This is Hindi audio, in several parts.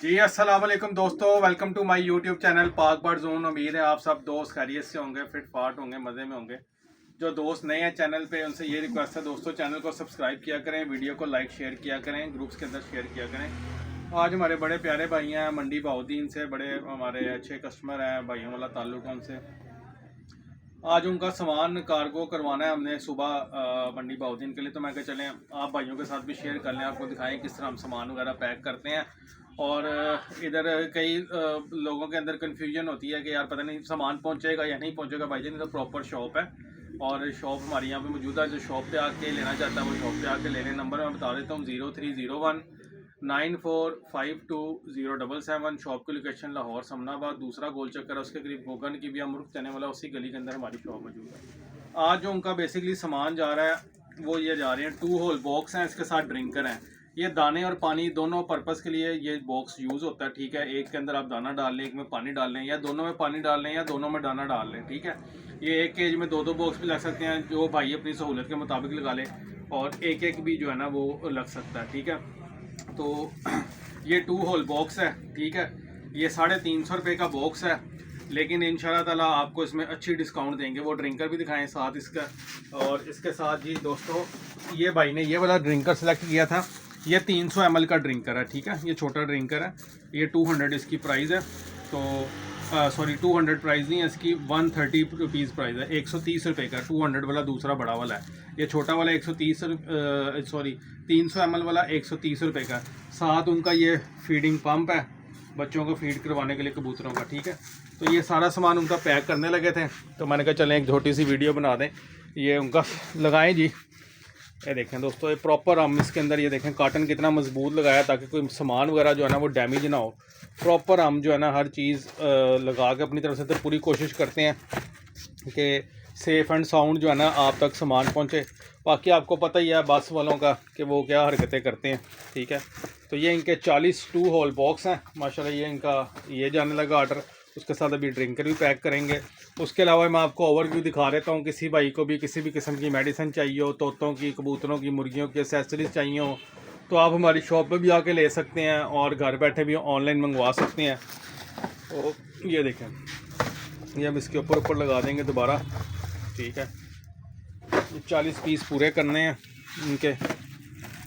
जी अस्सलाम वालेकुम दोस्तों, welcome to my YouTube channel Pak bird zone. उम्मीद है आप सब दोस्त खैरियत से होंगे, फिट फाट होंगे, मज़े में होंगे। जो दोस्त नए हैं चैनल पे उनसे ये रिक्वेस्ट है दोस्तों, चैनल को सब्सक्राइब किया करें, वीडियो को लाइक शेयर किया करें, ग्रुप्स के अंदर शेयर किया करें। आज हमारे बड़े प्यारे भाई हैं मंडी बहाउद्दीन से, बड़े हमारे अच्छे कस्टमर हैं, भाइयों वाला ताल्लुक है उनसे। आज उनका सामान कार्गो करवाना है हमने सुबह मंडी बहाउद्दीन के लिए। तो मैं कहा चलें आप भाइयों के साथ भी शेयर कर लें, आपको दिखाएं किस तरह हम सामान वगैरह पैक करते हैं। और इधर कई लोगों के अंदर कन्फ्यूजन होती है कि यार पता नहीं सामान पहुंचेगा या नहीं पहुंचेगा। भाई जान, तो प्रॉपर शॉप है और शॉप हमारी यहाँ पे मौजूद है। जो शॉप पे आके लेना चाहता है वो शॉप पे आके ले लें। नंबर मैं बता देता हूँ 0301945207। शॉप की लोकेशन लाहौर समनाबाद, दूसरा गोल चक्कर है उसके करीब गोगन की भी अमरुख चने वाला, उसी गली के अंदर हमारी शॉप मौजूद है। आज जो उनका बेसिकली सामान जा रहा है वो ये जा रहे हैं 2 होल बॉक्स हैं, इसके साथ ड्रिंकर हैं। ये दाने और पानी दोनों पर्पस के लिए ये बॉक्स यूज़ होता है, ठीक है। एक के अंदर आप दाना डाल लें, एक में पानी डाल लें, या दोनों में पानी डाल लें या दोनों में दाना डाल लें, ठीक है। ये एक केज में 2 बॉक्स भी लग सकते हैं, जो भाई अपनी सहूलत के मुताबिक लगा ले। और एक भी जो है ना वो लग सकता है, ठीक है। तो ये 2 होल बॉक्स है, ठीक है। ये 350 रुपये का बॉक्स है, लेकिन इंशाल्लाह ताला आपको इसमें अच्छी डिस्काउंट देंगे। वो ड्रिंकर भी दिखाएं साथ इसका। और इसके साथ जी दोस्तों, ये भाई ने ये वाला ड्रिंकर सेलेक्ट किया था। ये 300 ml का ड्रिंकर है, ठीक है। ये छोटा ड्रिंकर है, ये 200 इसकी प्राइस है। तो सॉरी 200 प्राइस नहीं है इसकी, 130 रुपीज़ प्राइस है। 130 रुपये का 200 वाला दूसरा बड़ा वाला है। ये छोटा वाला 300 ml वाला 130 रुपये का। साथ उनका ये फीडिंग पंप है, बच्चों को फीड करवाने के लिए कबूतरों का, ठीक है। तो ये सारा सामान उनका पैक करने लगे थे, तो मैंने कहा चलें एक छोटी सी वीडियो बना दें। ये उनका लगाएं जी। ये देखें दोस्तों, ये प्रॉपर हम इसके अंदर ये देखें काटन कितना मजबूत लगाया, ताकि कोई सामान वगैरह जो है ना वो डैमेज ना हो। प्रॉपर हम जो है ना हर चीज़ लगा के अपनी तरफ से तो पूरी कोशिश करते हैं कि सेफ़ एंड साउंड जो है ना आप तक सामान पहुंचे। बाकी आपको पता ही है बस वालों का कि वो क्या हरकतें करते हैं, ठीक है। तो ये इनके 40 2 होल बॉक्स हैं माशाल्लाह। ये इनका ये जाने लगा ऑर्डर, उसके साथ अभी ड्रिंकर भी पैक करेंगे। उसके अलावा मैं आपको ओवरव्यू दिखा देता हूँ। किसी भाई को भी किसी भी किस्म की मेडिसिन चाहिए हो, तोतों की, कबूतरों की, मुर्गियों की एसेसरीज चाहिए हो, तो आप हमारी शॉप पे भी आके ले सकते हैं और घर बैठे भी ऑनलाइन मंगवा सकते हैं। तो ये देखें, ये हम इसके ऊपर लगा देंगे दोबारा, ठीक है। 40 पीस पूरे करने हैं इनके।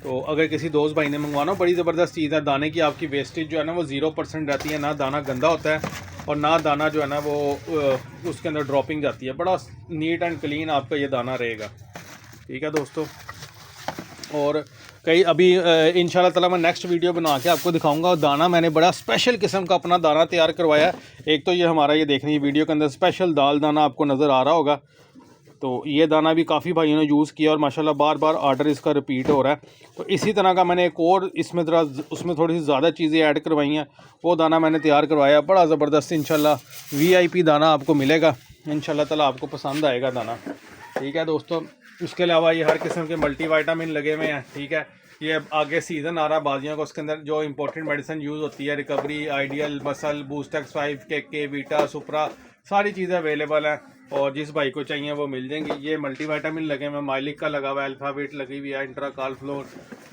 तो अगर किसी दोस्त भाई ने मंगवाना, बड़ी ज़बरदस्त चीज़ है। दाने की आपकी वेस्टेज जो है ना वो 0% रहती है, ना दाना गंदा होता है और ना दाना जो है ना वो उसके अंदर ड्रॉपिंग जाती है। बड़ा नीट एंड क्लीन आपका ये दाना रहेगा, ठीक है दोस्तों। और कई अभी इंशाल्लाह ताला मैं नेक्स्ट वीडियो बना के आपको दिखाऊंगा। और दाना मैंने बड़ा स्पेशल किस्म का अपना दाना तैयार करवाया है। एक तो ये हमारा, ये देखने वीडियो के अंदर स्पेशल दाल दाना आपको नज़र आ रहा होगा। तो ये दाना भी काफ़ी भाइयों ने यूज़ किया और माशाल्लाह बार बार आर्डर इसका रिपीट हो रहा है। तो इसी तरह का मैंने एक और इसमें उसमें थोड़ी सी ज़्यादा चीज़ें ऐड करवाई हैं, वो दाना मैंने तैयार करवाया। बड़ा ज़बरदस्त इंशाल्लाह VIP दाना आपको मिलेगा, इंशाल्लाह ताला आपको पसंद आएगा दाना, ठीक है दोस्तों। उसके अलावा ये हर किस्म के मल्टीविटामिन लगे हुए हैं, ठीक है। ये आगे सीज़न आ रहा है बाजियों का, उसके अंदर जो इंपॉर्टेंट मेडिसिन यूज़ होती है, रिकवरी, आइडियल, मसल, बूस्टेक्स 5, के वीटा, सुपरा, सारी चीज़ें अवेलेबल हैं और जिस भाई को चाहिए वो मिल जाएंगी। ये मल्टीविटामिन लगे हुए, माइलिक का लगा हुआ है, अल्फावेट लगी हुई है, इंट्राकाल फ्लोर,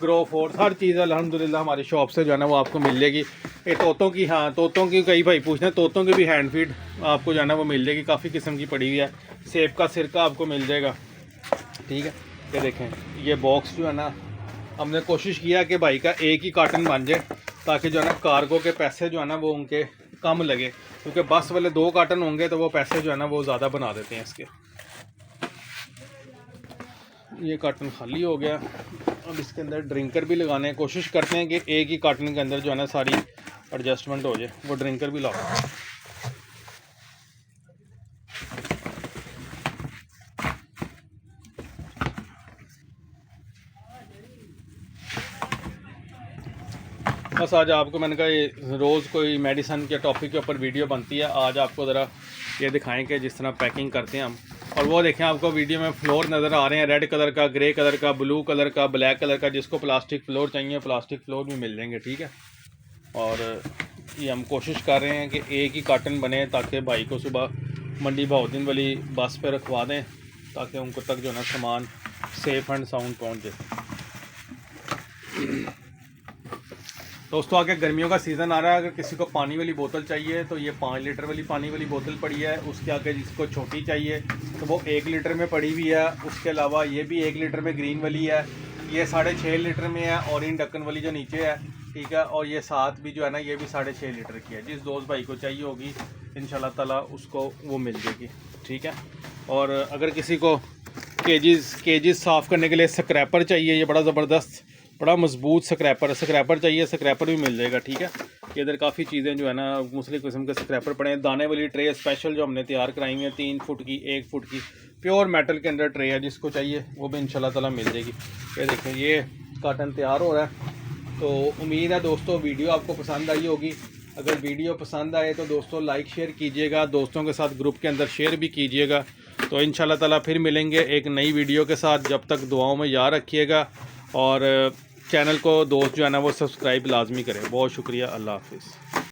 ग्रो फोर्स, हर चीज़ अल्हम्दुलिल्लाह हमारी शॉप से जो है ना वो आपको मिल जाएगी। ये तोतों की, हाँ तोतों की कई भाई पूछते हैं, तोतों की भी हैंड फीड आपको जो है ना वो मिल जाएगी, काफ़ी किस्म की पड़ी हुई है। सेब का सिरका आपको मिल जाएगा, ठीक है। ये देखें, ये बॉक्स जो है ना हमने कोशिश किया कि भाई का एक ही कार्टन बन जाए, ताकि जो है ना कार्गो के पैसे जो है ना वो उनके कम लगे, क्योंकि बस वाले 2 कार्टन होंगे तो वो पैसे जो है ना वो ज़्यादा बना देते हैं इसके। ये कार्टन खाली हो गया, अब इसके अंदर ड्रिंकर भी लगाने की कोशिश करते हैं कि एक ही कार्टन के अंदर जो है ना सारी एडजस्टमेंट हो जाए। वो ड्रिंकर भी लगाओ। बस आज आपको मैंने कहा ये रोज़ कोई मेडिसिन के टॉपिक के ऊपर वीडियो बनती है, आज आपको ज़रा ये दिखाएं कि जिस तरह पैकिंग करते हैं हम। और वो देखें, आपको वीडियो में फ्लोर नज़र आ रहे हैं, रेड कलर का, ग्रे कलर का, ब्लू कलर का, ब्लैक कलर का। जिसको प्लास्टिक फ्लोर चाहिए प्लास्टिक फ्लोर भी मिल जाएंगे, ठीक है। और ये हम कोशिश कर रहे हैं कि एक ही कार्टन बने, ताकि भाई को सुबह मंडी बहाउद्दीन वाली बस पे रखवा दें, ताकि उनको तक जो है ना सामान सेफ़ एंड साउंड पहुँच जाए। दोस्तों आगे गर्मियों का सीज़न आ रहा है, अगर किसी को पानी वाली बोतल चाहिए तो ये 5 लीटर वाली पानी वाली बोतल पड़ी है। उसके आगे जिसको छोटी चाहिए तो वो 1 लीटर में पड़ी हुई है। उसके अलावा ये भी 1 लीटर में ग्रीन वाली है, ये 6.5 लीटर में है और इन ढक्कन वाली जो नीचे है, ठीक है। और ये साथ भी जो है ना, ये भी 6.5 लीटर की है। जिस दोस्त भाई को चाहिए होगी इंशाल्लाह ताला उसको वो मिल जाएगी, ठीक है। और अगर किसी को केजीज साफ़ करने के लिए स्क्रैपर चाहिए, ये बड़ा ज़बरदस्त बड़ा मजबूत स्क्रैपर चाहिए, स्क्रैपर भी मिल जाएगा, ठीक है। ये इधर काफ़ी चीज़ें जो है ना मुख्तलिफ़ किस्म के स्क्रैपर पड़े हैं। दाने वाली ट्रे स्पेशल जो हमने तैयार कराई है, 3 फुट की 1 फुट की प्योर मेटल के अंदर ट्रे है, जिसको चाहिए वो भी इंशाल्लाह ताला मिल जाएगी। ये देखें ये काटन तैयार हो रहा है। तो उम्मीद है दोस्तों वीडियो आपको पसंद आई होगी। अगर वीडियो पसंद आए तो दोस्तों लाइक शेयर कीजिएगा, दोस्तों के साथ ग्रुप के अंदर शेयर भी कीजिएगा। तो इंशाल्लाह ताला फिर मिलेंगे एक नई वीडियो के साथ। जब तक दुआओं में याद रखिएगा और चैनल को दोस्त जो है ना वो सब्सक्राइब लाजमी करें। बहुत शुक्रिया, अल्लाह हाफिज़।